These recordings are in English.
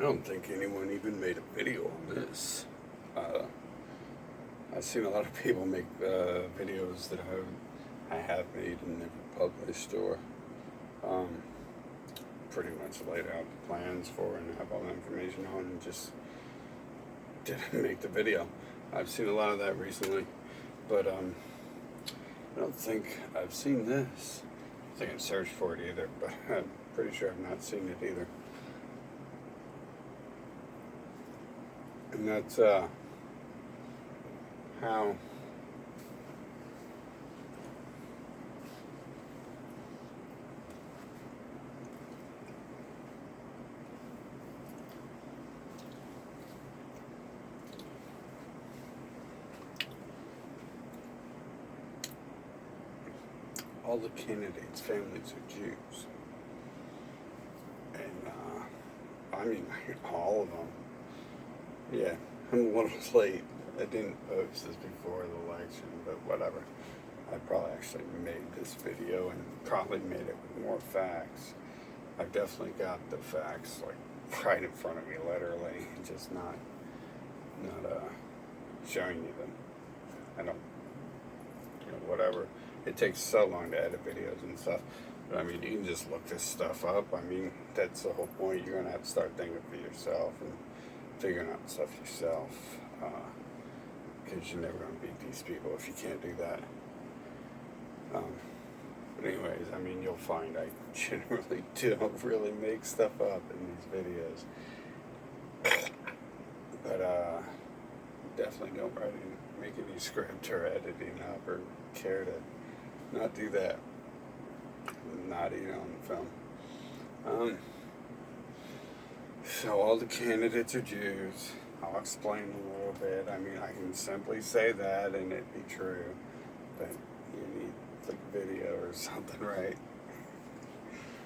I don't think anyone even made a video on this. I've seen a lot of people make videos that I have made and never published, or pretty much laid out the plans for and have all the information on and just didn't make the video. I've seen a lot of that recently, but I don't think I've seen this. I think I've searched for it either, but I'm pretty sure I've not seen it either. And that's how all the candidates' families are Jews. And, I mean, all of them. Yeah, I'm a little late. I didn't post this before the election, but whatever. I probably actually made this video and probably made it with more facts. I've definitely got the facts, like, right in front of me, literally, just not showing you them. I don't, whatever. It takes so long to edit videos and stuff. But I mean, you can just look this stuff up. I mean, that's the whole point. You're going to have to start thinking for yourself and figuring out stuff yourself. Because you're never going to beat these people if you can't do that. But anyways, I mean, you'll find I generally don't really make stuff up in these videos. But definitely don't make any script or editing up or care to not do that. Not even on the film. So all the candidates are Jews. I'll explain a little bit. I mean, I can simply say that and it be true, but you need like video or something, right?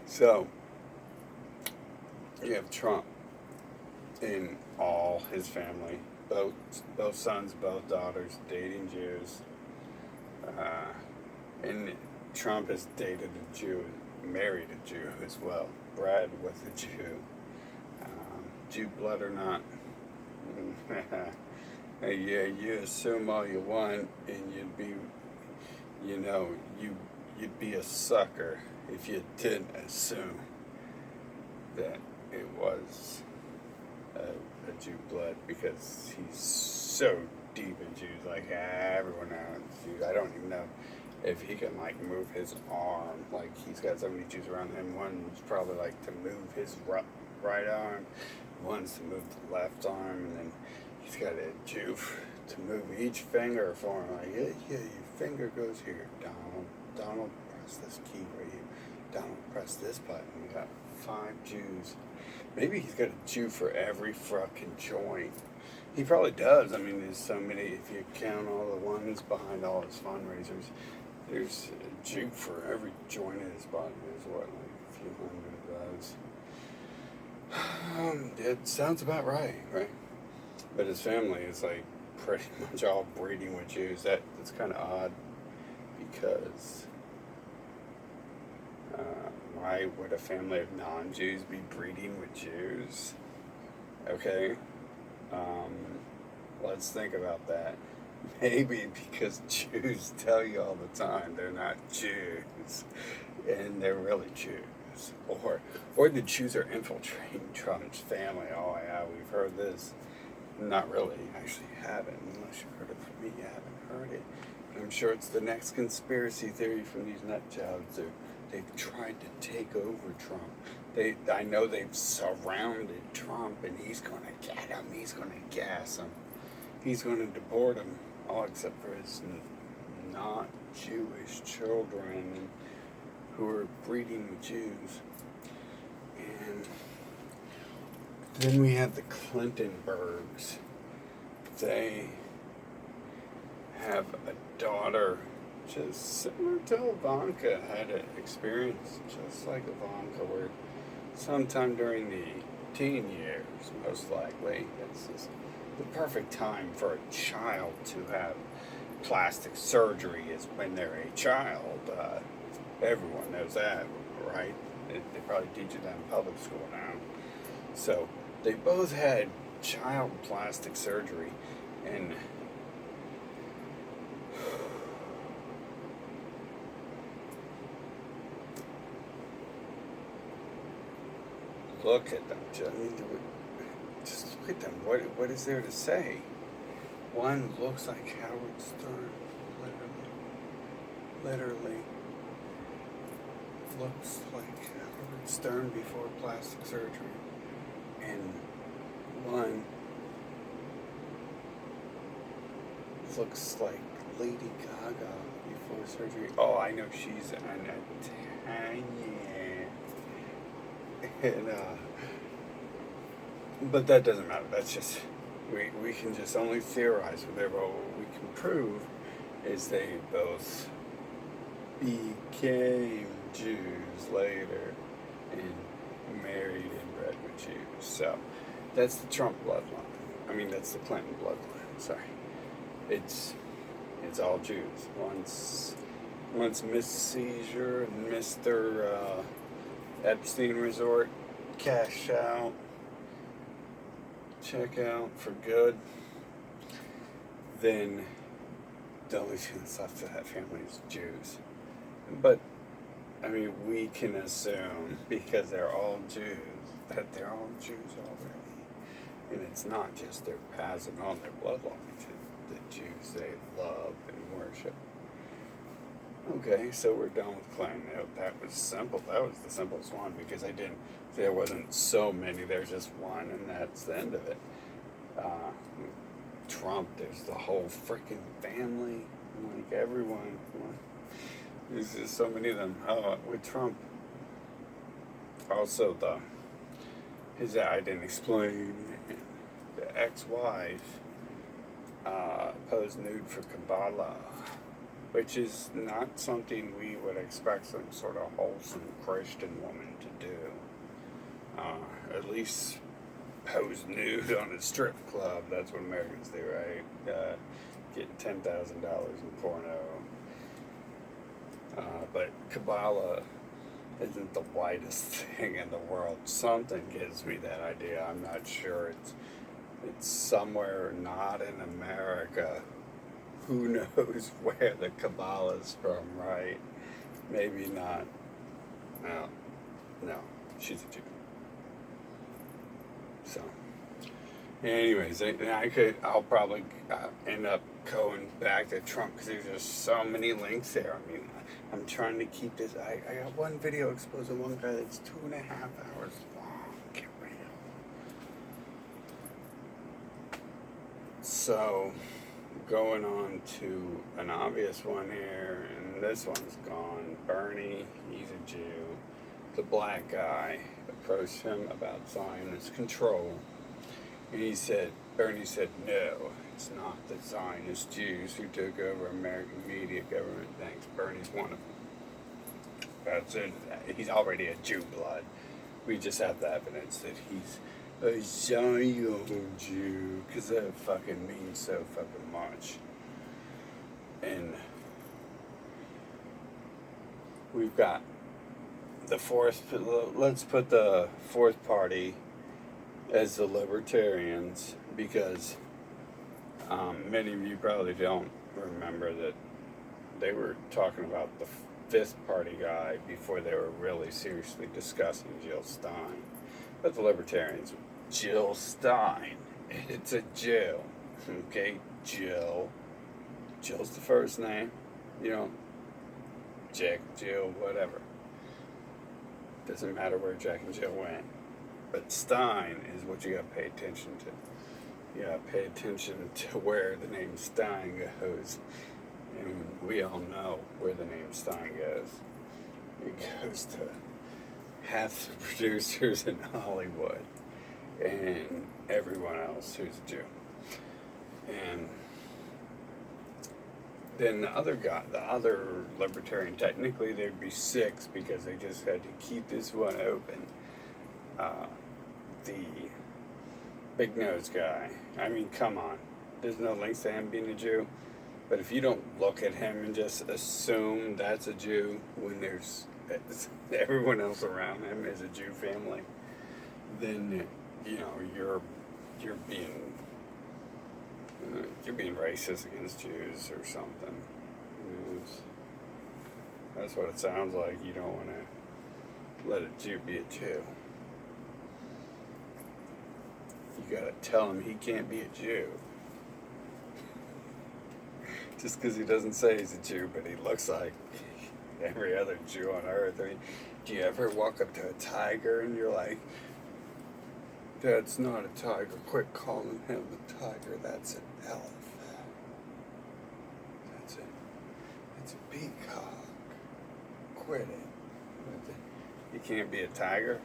So you have Trump and all his family, both sons, both daughters, dating Jews, and Trump has dated a Jew, married a Jew as well, bred with a Jew. Jew blood or not. Yeah, you assume all you want, and you'd be, you'd be a sucker if you didn't assume that it was a Jew blood, because he's so deep in Jews. Like, everyone knows Jews. I don't even know if he can, like, move his arm. Like, he's got so many Jews around him. One's probably, like, to move his right arm. One's to move the left arm. And then he's got a Jew to move each finger for him. Like, yeah, your finger goes here. Donald, press this key right here. Donald, press this button. We got 5 Jews. Maybe he's got a Jew for every fucking joint. He probably does. I mean, there's so many. If you count all the ones behind all his fundraisers, there's a Jew for every joint in his body. There's what, like a few hundred of those. It sounds about right? But his family is like pretty much all breeding with Jews. That's kind of odd, because why would a family of non-Jews be breeding with Jews? Okay. Let's think about that. Maybe because Jews tell you all the time they're not Jews, and they're really Jews. Or the Jews are infiltrating Trump's family. Oh yeah, we've heard this. Not really, actually haven't. Unless you heard it from me, you haven't heard it. But I'm sure it's the next conspiracy theory from these nut jobs. They've tried to take over Trump. I know they've surrounded Trump, and he's going to get him. He's going to gas him. He's going to deport him, all except for his not Jewish children who are breeding with Jews. And then we have the Clintonbergs. They have a daughter just similar to Ivanka, had an experience just like Ivanka, where sometime during the teen years, most likely, it's just the perfect time for a child to have plastic surgery is when they're a child. Everyone knows that, right? They probably teach you that in public school now. So They both had child plastic surgery, and look at them. Just look at them. What is there to say? One looks like Howard Stern, literally looks like Howard Stern before plastic surgery, and one looks like Lady Gaga before surgery. Oh, I know she's an Italian, and but that doesn't matter. That's just we can just only theorize with there. But what we can prove is they both became Jews later and married and bred with Jews. So that's the Trump bloodline. I mean, that's the Clinton bloodline. Sorry, it's all Jews. Once Miss Seizure and Mr. Epstein Resort cash out, check out for good, then the only thing that's left of that family is Jews. But I mean, we can assume, because they're all Jews, that they're all Jews already. And it's not just they're passing on their bloodline to the Jews they love and worship. Okay, so we're done with Clinton. That was simple. That was the simplest one, because there wasn't so many. There's just one, and that's the end of it. Trump, there's the whole freaking family, like everyone. There's just so many of them. With Trump, also I didn't explain, the ex-wife posed nude for Kabbalah, which is not something we would expect some sort of wholesome Christian woman to do. At least pose nude on a strip club. That's what Americans do, right? Getting $10,000 in porno. But Kabbalah isn't the widest thing in the world. Something gives me that idea. I'm not sure. It's somewhere not in America. Who knows where the Kabbalah's from, right? Maybe not. No, she's a Jew. So, anyways, I'll probably end up going back to Trump, because there's just so many links there. I mean, I'm trying to keep this. I got one video exposing one guy that's 2.5 hours long. Get real. So, going on to an obvious one here, and this one's gone. Bernie, he's a Jew. The black guy approached him about Zionist control, and Bernie said, no, it's not the Zionist Jews who took over American media government. Thanks, Bernie's one of them. That's it. He's already a Jew blood. We just have the evidence that he's a Zion Jew, because that fucking means so fucking much. And we've got let's put the fourth party as the libertarians, because many of you probably don't remember that they were talking about the fifth party guy before they were really seriously discussing Jill Stein. But the libertarians, Jill Stein, it's a Jill, okay, Jill. Jill's the first name, Jack, Jill, whatever. Doesn't matter where Jack and Jill went. But Stein is what you gotta pay attention to. You gotta pay attention to where the name Stein goes. And we all know where the name Stein goes. It goes to half the producers in Hollywood and everyone else who's a Jew. And then the other guy, the other libertarian, technically there'd be 6, because they just had to keep this one open. The big nose guy. I mean, come on. There's no links to him being a Jew. But if you don't look at him and just assume that's a Jew when there's everyone else around him is a Jew family, then you know, you're being you're being racist against Jews or something. That's what it sounds like. You don't want to let a Jew be a Jew. You gotta tell him he can't be a Jew. Just because he doesn't say he's a Jew, but he looks like every other Jew on earth. I mean, do you ever walk up to a tiger and you're like, "That's not a tiger. Quit calling him a tiger. That's an elephant. That's a peacock. Quit it. You can't be a tiger.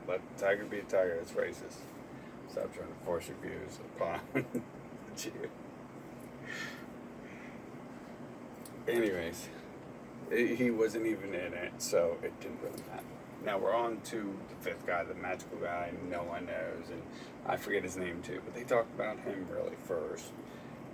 Let the tiger be a tiger. It's racist. Stop trying to force your views upon the Jew." Anyways, he wasn't even in it, so it didn't really matter. Now we're on to the fifth guy, the magical guy no one knows, and I forget his name too, but they talked about him really first,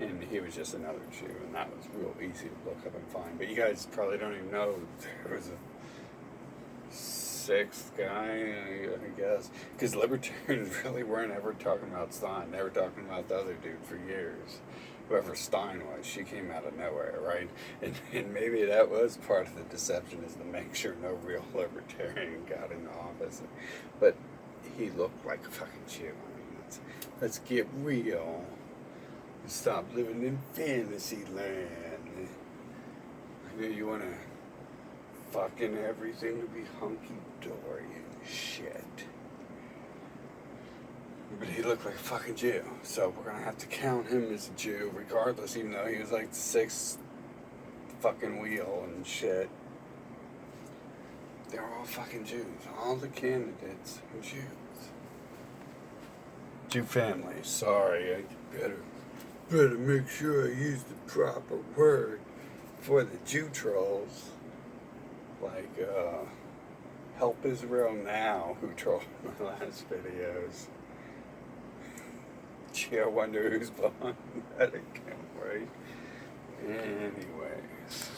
and he was just another Jew, and that was real easy to look up and find. But you guys probably don't even know there was a sixth guy, I guess, because libertarians really weren't ever talking about Stein. They were talking about the other dude for years. Whoever Stein was, she came out of nowhere, right? And maybe that was part of the deception, is to make sure no real libertarian got into office. But he looked like a fucking Jew. I mean, let's get real and stop living in fantasy land. I know you want to fucking everything to be hunky-dory and shit. But he looked like a fucking Jew, so we're gonna have to count him as a Jew regardless, even though he was like the sixth fucking wheel and shit. They're all fucking Jews. All the candidates are Jews. Jew family. Sorry, I better make sure I use the proper word for the Jew trolls. Like, Help Israel Now, who trolled my last videos. Gee, I wonder who's behind that account, right? Anyways.